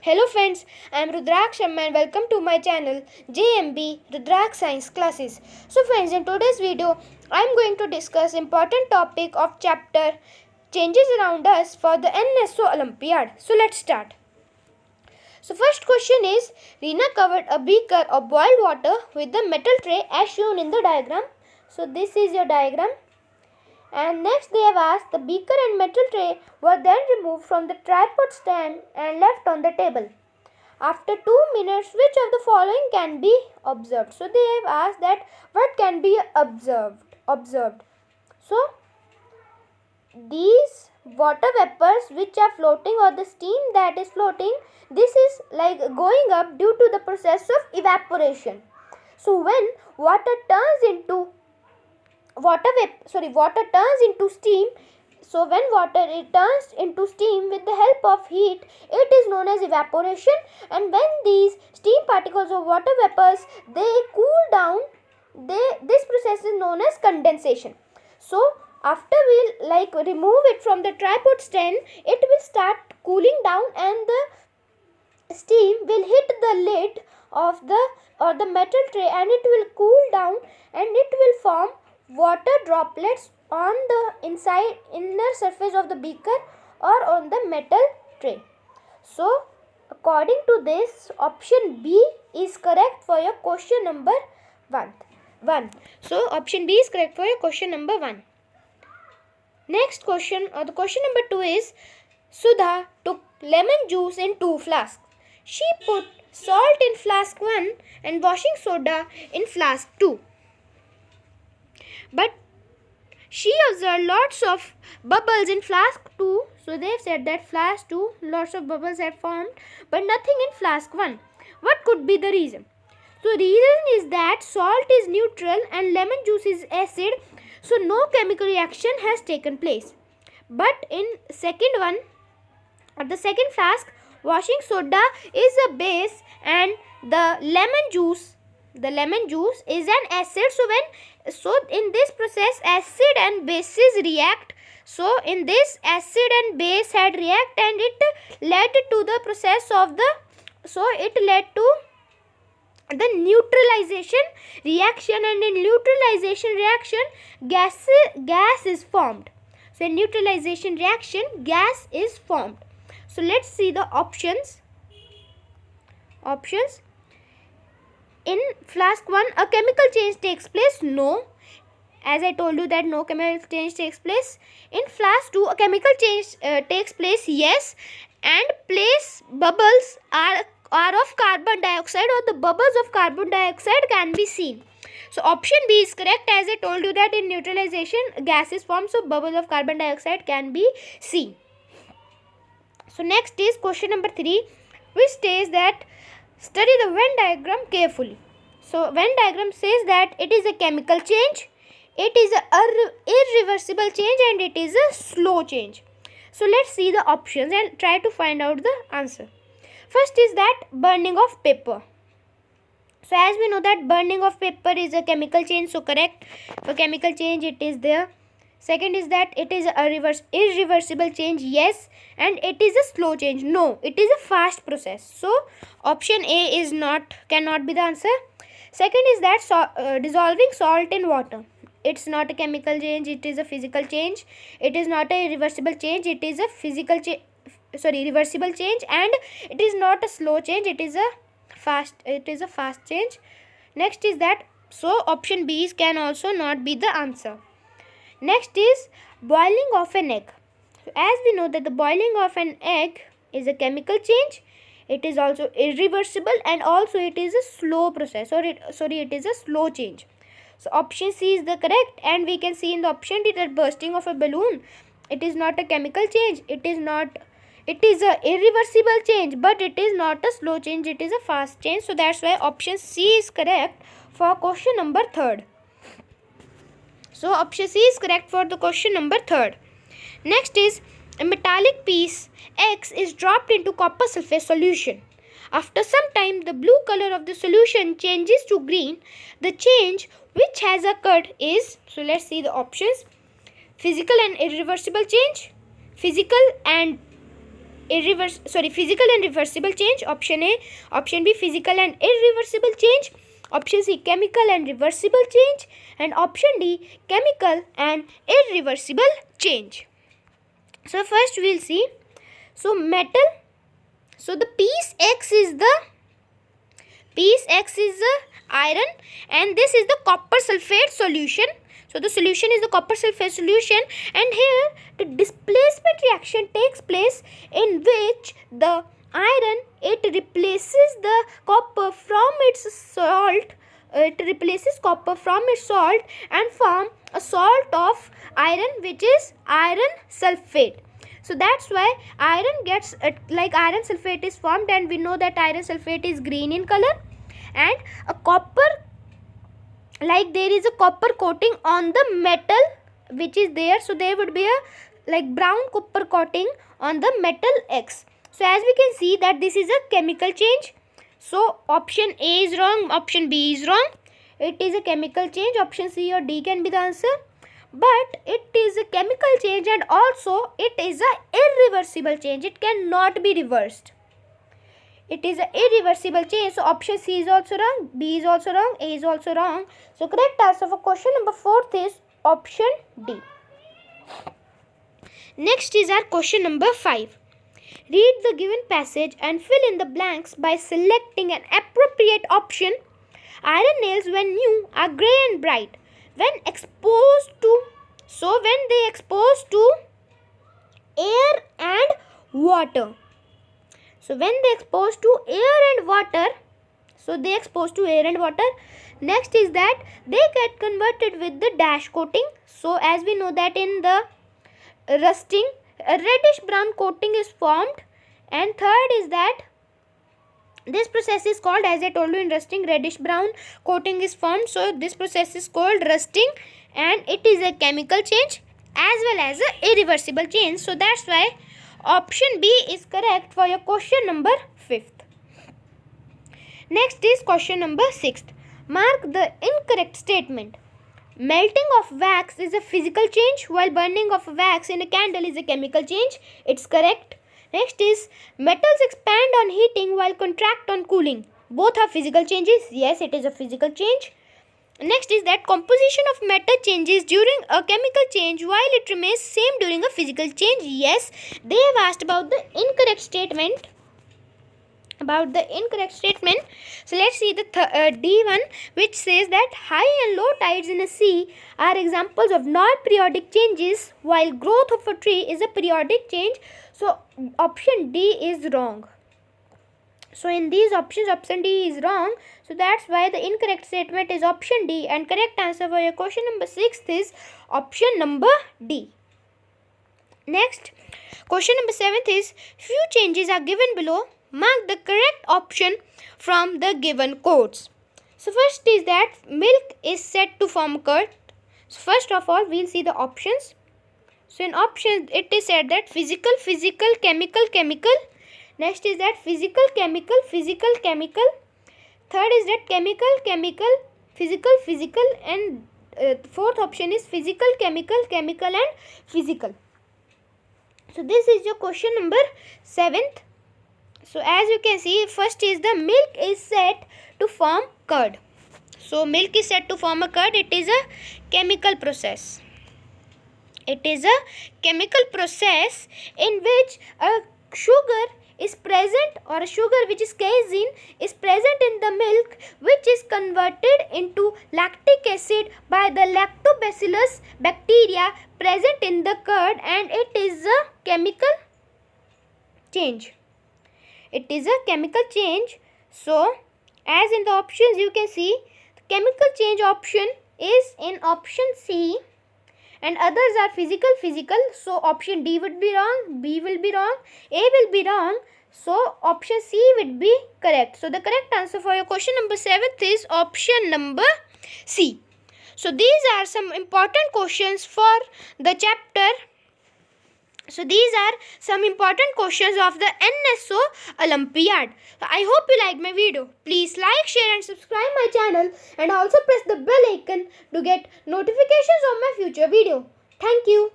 Hello friends, I am Rudraksh and welcome to my channel JMB Rudraksh Science Classes. So friends, in today's video, I am going to discuss important topic of chapter Changes Around Us for the NSO Olympiad. So let's start. So first question is, Reena covered a beaker of boiled water with the metal tray as shown in the diagram. So this is your diagram. And next they have asked, the beaker and metal tray were then removed from the tripod stand and left on the table. After 2 minutes, which of the following can be observed? So they have asked that what can be observed. So these water vapors which are floating, or the steam that is floating, this is like going up due to the process of evaporation. So when water turns into steam, so when water turns into steam with the help of heat, it is known as evaporation. And when these steam particles or water vapors they cool down, this process is known as condensation. So after we remove it from the tripod stand, it will start cooling down and the steam will hit the lid of the metal tray and it will cool down and it will form water droplets on the inner surface of the beaker or on the metal tray. So according to this, option B is correct for your question number 1. So option B is correct for your question number 1. Next question, or the question number 2 is, Sudha took lemon juice in 2 flasks. She put salt in flask 1 and washing soda in flask 2. But she observed lots of bubbles in flask 2. So they have said that flask 2, lots of bubbles had formed, but nothing in flask 1. What could be the reason? So the reason is that salt is neutral and lemon juice is acid. So no chemical reaction has taken place. But in second one, or the second flask, washing soda is a base and the lemon juice is an acid. So in this process, acid and bases react. So in this, acid and base had react and it led to the process of the neutralization reaction, and in neutralization reaction gas is formed. So in neutralization reaction gas is formed. So let's see the options. In flask 1, a chemical change takes place? No. As I told you that no chemical change takes place. In flask 2, a chemical change takes place? Yes. And bubbles are of carbon dioxide, or the bubbles of carbon dioxide can be seen. So option B is correct, as I told you that in neutralization gas is formed, so bubbles of carbon dioxide can be seen. So next is question number 3, which says that study the Venn diagram carefully. So Venn diagram says that it is a chemical change, it is an irreversible change, and it is a slow change. So let's see the options and try to find out the answer. First is that burning of paper. So as we know that burning of paper is a chemical change, so correct. For chemical change it is there. Second is that it is a irreversible change, yes. And it is a slow change, no. It is a fast process. So option A cannot be the answer. Second is that dissolving salt in water. It's not a chemical change, it is a physical change. It is not a irreversible change, it is a reversible change, and it is not a slow change, it is a fast change. Next is that, so option B can also not be the answer. Next is boiling of an egg. So as we know that the boiling of an egg is a chemical change, it is also irreversible, and also it is a slow process, it is a slow change. So option C is the correct, and we can see in the option D that bursting of a balloon, it is not a chemical change, it is a irreversible change, but it is not a slow change, it is a fast change. So that's why option C is correct for question number 3. So option C is correct for the question number 3. Next is, a metallic piece X is dropped into copper sulfate solution. After some time, the blue color of the solution changes to green. The change which has occurred is, so let's see the options. Physical and irreversible change, physical and physical and reversible change. Option A. Option B, physical and irreversible change. Option C, chemical and reversible change. And option D, chemical and irreversible change. So first we'll see. So metal. So the piece X is the iron, and this is the copper sulfate solution. So the solution is the copper sulfate solution, and here the displacement reaction takes place in which the iron, it replaces the copper from its salt. It replaces copper from its salt and form a salt of iron, which is iron sulfate. So that's why iron gets iron sulfate is formed, and we know that iron sulfate is green in color, and a copper, there is a copper coating on the metal which is there, so there would be a brown copper coating on the metal X. So as we can see that this is a chemical change. So option A is wrong, option B is wrong. It is a chemical change. Option C or D can be the answer. But it is a chemical change, and also it is a irreversible change. It cannot be reversed. It is an irreversible change. So option C is also wrong, B is also wrong, A is also wrong. So correct answer for question number 4 is option D. Next is our question number 5. Read the given passage and fill in the blanks by selecting an appropriate option. Iron nails when new are grey and bright. When they exposed to air and water. So when they exposed to air and water, next is that they get converted with the dash coating. So as we know that in the rusting, a reddish brown coating is formed. And third is that this process is called, as I told you, in rusting, reddish brown coating is formed. So this process is called rusting, and it is a chemical change as well as a irreversible change. So that's why option B is correct for your question number 5th. Next is question number 6th. Mark the incorrect statement. Melting of wax is a physical change, while burning of wax in a candle is a chemical change. It's correct. Next is metals expand on heating while contract on cooling. Both are physical changes. Yes, it is a physical change. Next is that composition of matter changes during a chemical change while it remains same during a physical change. Yes, they have asked about the incorrect statement. So let's see the D1, which says that high and low tides in a sea are examples of non-periodic changes, while growth of a tree is a periodic change. So option D is wrong. So in these options, option D is wrong. So that's why the incorrect statement is option D, and correct answer for your question number 6 is option number D. Next, question number 7th is, few changes are given below. Mark the correct option from the given quotes. So first is that milk is said to form curd. So first of all, we'll see the options. So in options, it is said that physical, chemical. Next is that physical, chemical. Third is that chemical, physical, and fourth option is physical, chemical, and physical. So this is your question number 7th. So as you can see, first is the milk is said to form curd. So milk is said to form a curd. It is a chemical process. It is a chemical process in which a sugar is present, or a sugar which is casein is present in the milk, which is converted into lactic acid by the lactobacillus bacteria present in the curd, and it is a chemical change. It is a chemical change. So as in the options you can see, the chemical change option is in option C, and others are physical. So option D would be wrong, B will be wrong, A will be wrong. So option C would be correct. So the correct answer for your question number 7th is option number C. So these are some important questions for the chapter. So these are some important questions of the NSO Olympiad. So I hope you liked my video. Please like, share and subscribe my channel, and also press the bell icon to get notifications of my future video. Thank you.